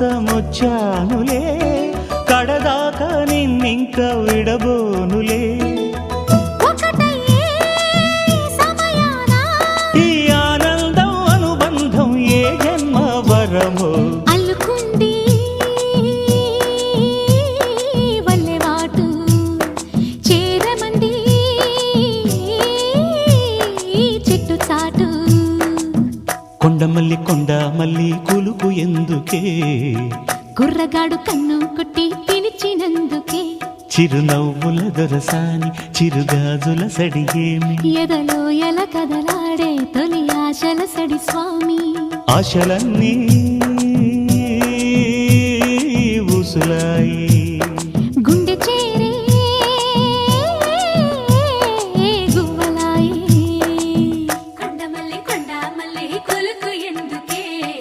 కోసమొచ్చానులే కడదాకా నిన్నింక విడబోనులే ఈ ఆనందం అనుబంధం ఏ జన్మ వరమో అల్లుకుంది వల్లెవాటు చేరమంది చెట్టు చాటు కొండమల్లి కొండ మల్లి కులుకు ఎందుకే కుర్రగాడు కన్ను కొట్టి పిలిచినందుకే చిరునవ్వుల దొరసాని చిరుగాజుల సడిగేమి ఎదలో ఎల కదలాడే తొలి ఆశల సడి స్వామి ఆశలన్నీ